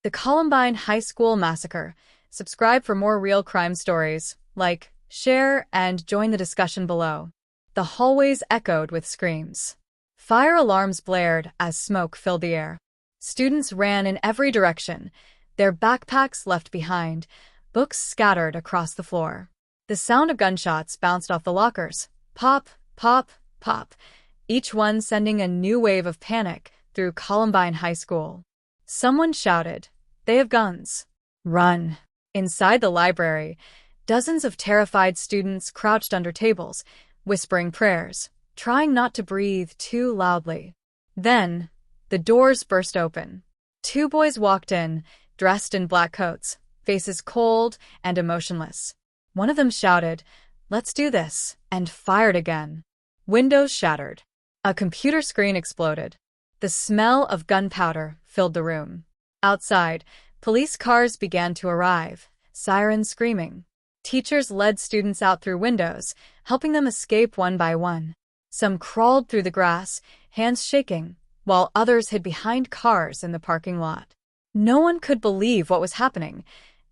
The Columbine High School Massacre. Subscribe for more real crime stories. Like, share, and join the discussion below. The hallways echoed with screams. Fire alarms blared as smoke filled the air. Students ran in every direction, their backpacks left behind, books scattered across the floor. The sound of gunshots bounced off the lockers. Pop, pop, pop, each one sending a new wave of panic through Columbine High School. Someone shouted, "They have guns. Run." Inside the library, dozens of terrified students crouched under tables, whispering prayers, trying not to breathe too loudly. Then, the doors burst open. Two boys walked in, dressed in black coats, faces cold and emotionless. One of them shouted, "Let's do this," and fired again. Windows shattered. A computer screen exploded. The smell of gunpowder filled the room. Outside, police cars began to arrive, sirens screaming. Teachers led students out through windows, helping them escape one by one. Some crawled through the grass, hands shaking, while others hid behind cars in the parking lot. No one could believe what was happening.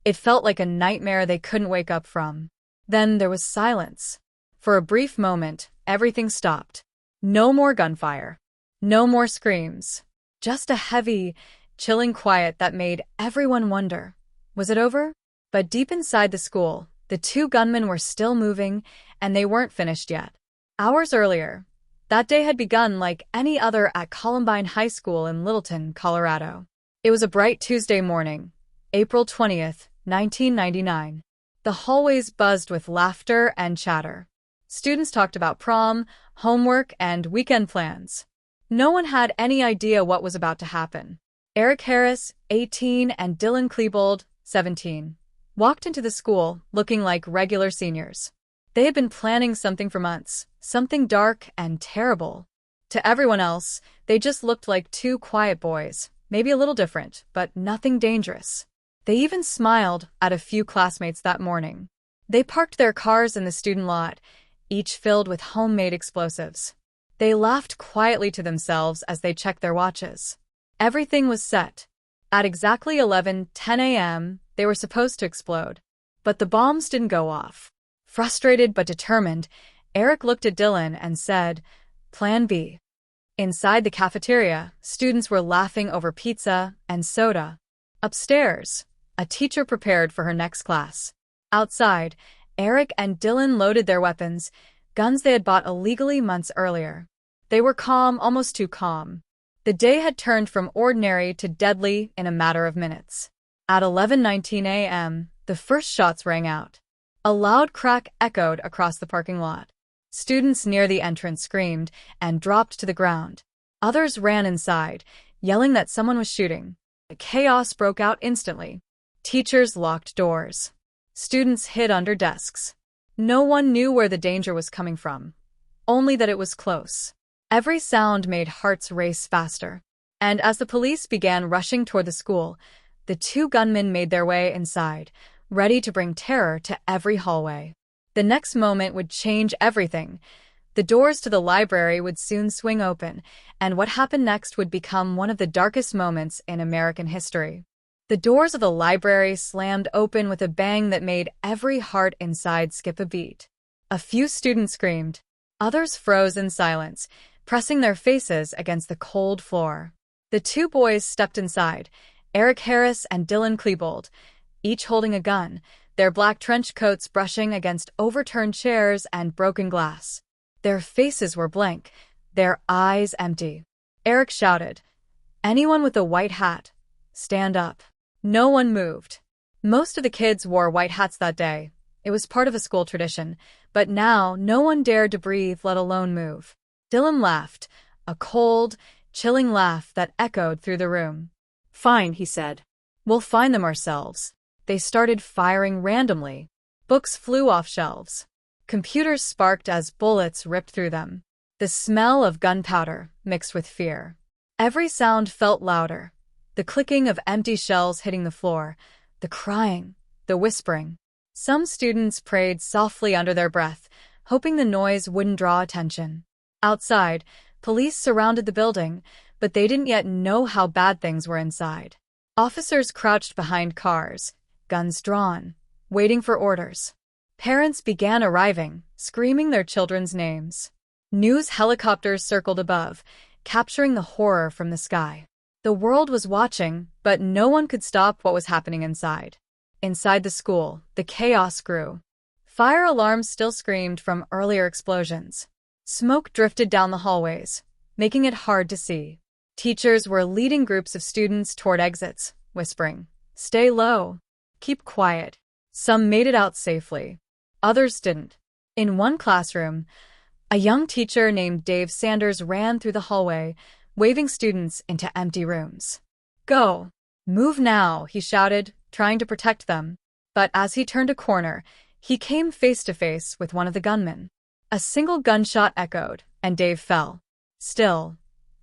It felt like a nightmare they couldn't wake up from. Then there was silence. For a brief moment, everything stopped. No more gunfire. No more screams. Just a heavy, chilling quiet that made everyone wonder, was it over? But deep inside the school, the two gunmen were still moving, and they weren't finished yet. Hours earlier, that day had begun like any other at Columbine High School in Littleton, Colorado. It was a bright Tuesday morning, April 20th, 1999. The hallways buzzed with laughter and chatter. Students talked about prom, homework, and weekend plans. No one had any idea what was about to happen. Eric Harris, 18, and Dylan Klebold, 17, walked into the school looking like regular seniors. They had been planning something for months, something dark and terrible. To everyone else, they just looked like two quiet boys, maybe a little different, but nothing dangerous. They even smiled at a few classmates that morning. They parked their cars in the student lot, each filled with homemade explosives. They laughed quietly to themselves as they checked their watches. Everything was set. At exactly 11:10 a.m., they were supposed to explode. But the bombs didn't go off. Frustrated but determined, Eric looked at Dylan and said, "Plan B." Inside the cafeteria, students were laughing over pizza and soda. Upstairs, a teacher prepared for her next class. Outside, Eric and Dylan loaded their weapons, guns they had bought illegally months earlier. They were calm, almost too calm. The day had turned from ordinary to deadly in a matter of minutes. At 11:19 a.m., the first shots rang out. A loud crack echoed across the parking lot. Students near the entrance screamed and dropped to the ground. Others ran inside, yelling that someone was shooting. Chaos broke out instantly. Teachers locked doors. Students hid under desks. No one knew where the danger was coming from, only that it was close. Every sound made hearts race faster. And as the police began rushing toward the school, the two gunmen made their way inside, ready to bring terror to every hallway. The next moment would change everything. The doors to the library would soon swing open, and what happened next would become one of the darkest moments in American history. The doors of the library slammed open with a bang that made every heart inside skip a beat. A few students screamed. Others froze in silence, pressing their faces against the cold floor. The two boys stepped inside, Eric Harris and Dylan Klebold, each holding a gun, their black trench coats brushing against overturned chairs and broken glass. Their faces were blank, their eyes empty. Eric shouted, "Anyone with a white hat, stand up." No one moved. Most of the kids wore white hats that day. It was part of a school tradition, but now no one dared to breathe, let alone move. Dylan laughed, a cold, chilling laugh that echoed through the room. "Fine," he said. "We'll find them ourselves." They started firing randomly. Books flew off shelves. Computers sparked as bullets ripped through them. The smell of gunpowder mixed with fear. Every sound felt louder. The clicking of empty shells hitting the floor, the crying, the whispering. Some students prayed softly under their breath, hoping the noise wouldn't draw attention. Outside, police surrounded the building, but they didn't yet know how bad things were inside. Officers crouched behind cars, guns drawn, waiting for orders. Parents began arriving, screaming their children's names. News helicopters circled above, capturing the horror from the sky. The world was watching, but no one could stop what was happening inside. Inside the school, the chaos grew. Fire alarms still screamed from earlier explosions. Smoke drifted down the hallways, making it hard to see. Teachers were leading groups of students toward exits, whispering, "Stay low. Keep quiet." Some made it out safely. Others didn't. In one classroom, a young teacher named Dave Sanders ran through the hallway, waving students into empty rooms. "Go! Move now," he shouted, trying to protect them. But as he turned a corner, he came face to face with one of the gunmen. A single gunshot echoed, and Dave fell. Still,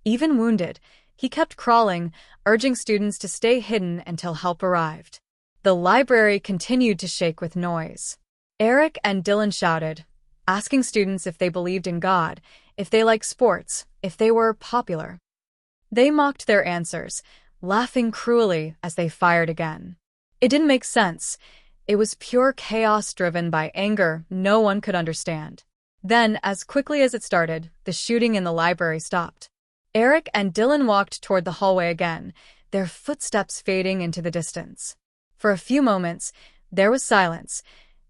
even wounded, he kept crawling, urging students to stay hidden until help arrived. The library continued to shake with noise. Eric and Dylan shouted, asking students if they believed in God, if they liked sports, if they were popular. They mocked their answers, laughing cruelly as they fired again. It didn't make sense. It was pure chaos driven by anger no one could understand. Then, as quickly as it started, the shooting in the library stopped. Eric and Dylan walked toward the hallway again, their footsteps fading into the distance. For a few moments, there was silence,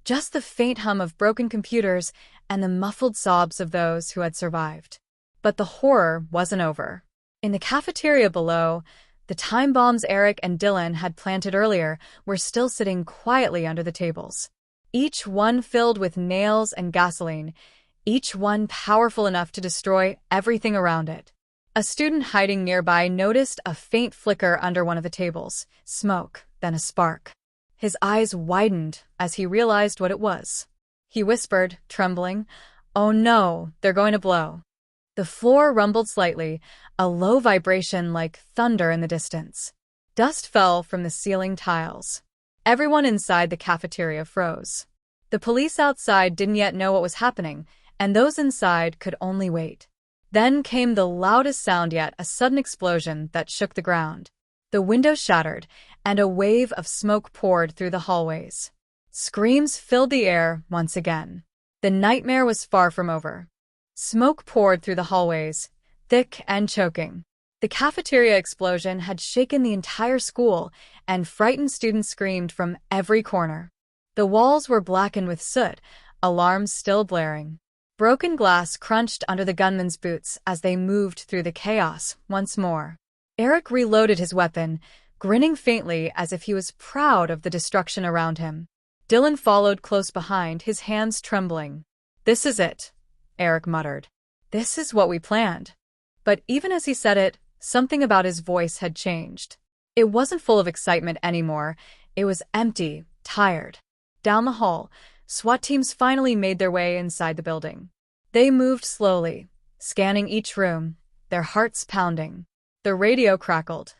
just the faint hum of broken computers and the muffled sobs of those who had survived. But the horror wasn't over. In the cafeteria below, the time bombs Eric and Dylan had planted earlier were still sitting quietly under the tables. Each one filled with nails and gasoline, each one powerful enough to destroy everything around it. A student hiding nearby noticed a faint flicker under one of the tables, smoke, then a spark. His eyes widened as he realized what it was. He whispered, trembling, "Oh no, they're going to blow." The floor rumbled slightly, a low vibration like thunder in the distance. Dust fell from the ceiling tiles. Everyone inside the cafeteria froze. The police outside didn't yet know what was happening, and those inside could only wait. Then came the loudest sound yet, a sudden explosion that shook the ground. The windows shattered, and a wave of smoke poured through the hallways. Screams filled the air once again. The nightmare was far from over. Smoke poured through the hallways, thick and choking. The cafeteria explosion had shaken the entire school, and frightened students screamed from every corner. The walls were blackened with soot, alarms still blaring. Broken glass crunched under the gunmen's boots as they moved through the chaos once more. Eric reloaded his weapon, grinning faintly as if he was proud of the destruction around him. Dylan followed close behind, his hands trembling. "This is it," Eric muttered. "This is what we planned." But even as he said it, something about his voice had changed. It wasn't full of excitement anymore. It was empty, tired. Down the hall, SWAT teams finally made their way inside the building. They moved slowly, scanning each room, their hearts pounding. The radio crackled.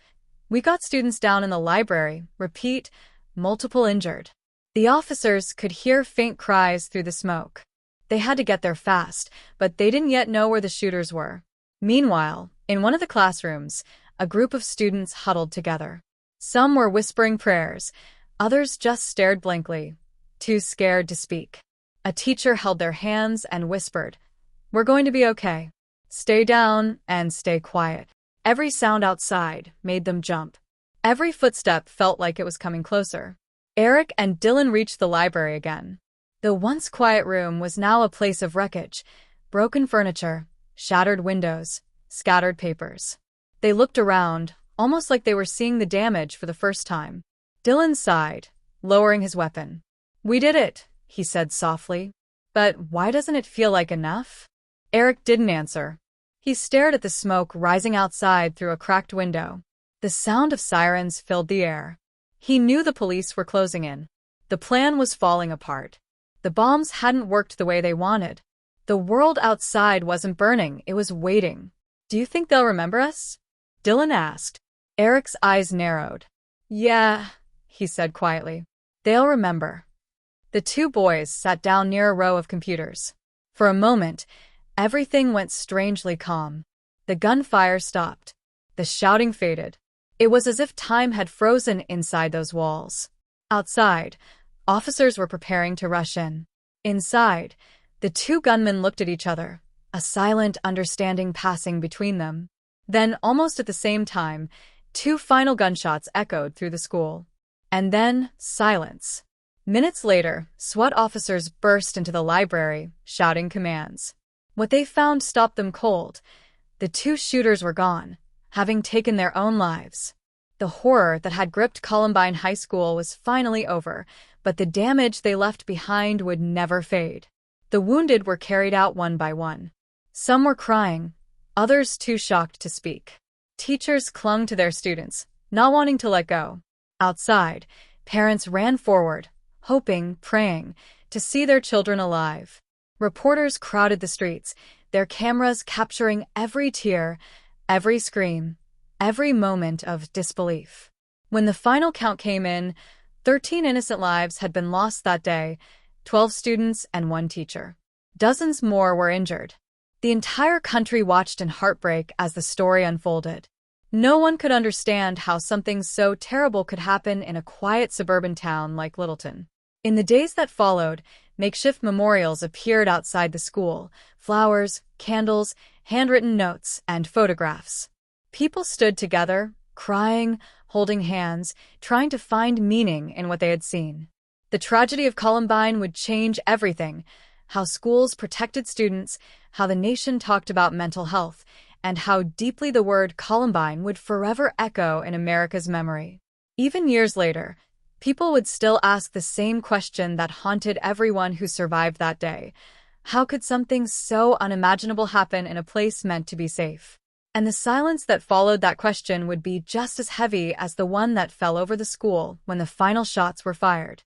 "We got students down in the library. Repeat, multiple injured." The officers could hear faint cries through the smoke. They had to get there fast, but they didn't yet know where the shooters were. Meanwhile, in one of the classrooms, a group of students huddled together. Some were whispering prayers, others just stared blankly, too scared to speak. A teacher held their hands and whispered, "We're going to be okay. Stay down and stay quiet." Every sound outside made them jump. Every footstep felt like it was coming closer. Eric and Dylan reached the library again. The once quiet room was now a place of wreckage, broken furniture, shattered windows, scattered papers. They looked around, almost like they were seeing the damage for the first time. Dylan sighed, lowering his weapon. "We did it," he said softly. "But why doesn't it feel like enough?" Eric didn't answer. He stared at the smoke rising outside through a cracked window. The sound of sirens filled the air. He knew the police were closing in. The plan was falling apart. The bombs hadn't worked the way they wanted. The world outside wasn't burning, it was waiting. "Do you think they'll remember us?" Dylan asked. Eric's eyes narrowed. "Yeah," he said quietly. "They'll remember." The two boys sat down near a row of computers. For a moment, everything went strangely calm. The gunfire stopped. The shouting faded. It was as if time had frozen inside those walls. Outside, officers were preparing to rush in. Inside, the two gunmen looked at each other, a silent understanding passing between them. Then, almost at the same time, two final gunshots echoed through the school. And then, silence. Minutes later, SWAT officers burst into the library, shouting commands. What they found stopped them cold. The two shooters were gone, having taken their own lives. The horror that had gripped Columbine High School was finally over, but the damage they left behind would never fade. The wounded were carried out one by one. Some were crying, others too shocked to speak. Teachers clung to their students, not wanting to let go. Outside, parents ran forward, hoping, praying, to see their children alive. Reporters crowded the streets, their cameras capturing every tear, every scream, every moment of disbelief. When the final count came in, 13 innocent lives had been lost that day, 12 students and 1 teacher. Dozens more were injured. The entire country watched in heartbreak as the story unfolded. No one could understand how something so terrible could happen in a quiet suburban town like Littleton. In the days that followed, makeshift memorials appeared outside the school, flowers, candles, handwritten notes, and photographs. People stood together, crying, holding hands, trying to find meaning in what they had seen. The tragedy of Columbine would change everything: how schools protected students, how the nation talked about mental health, and how deeply the word Columbine would forever echo in America's memory. Even years later, people would still ask the same question that haunted everyone who survived that day. How could something so unimaginable happen in a place meant to be safe? And the silence that followed that question would be just as heavy as the one that fell over the school when the final shots were fired.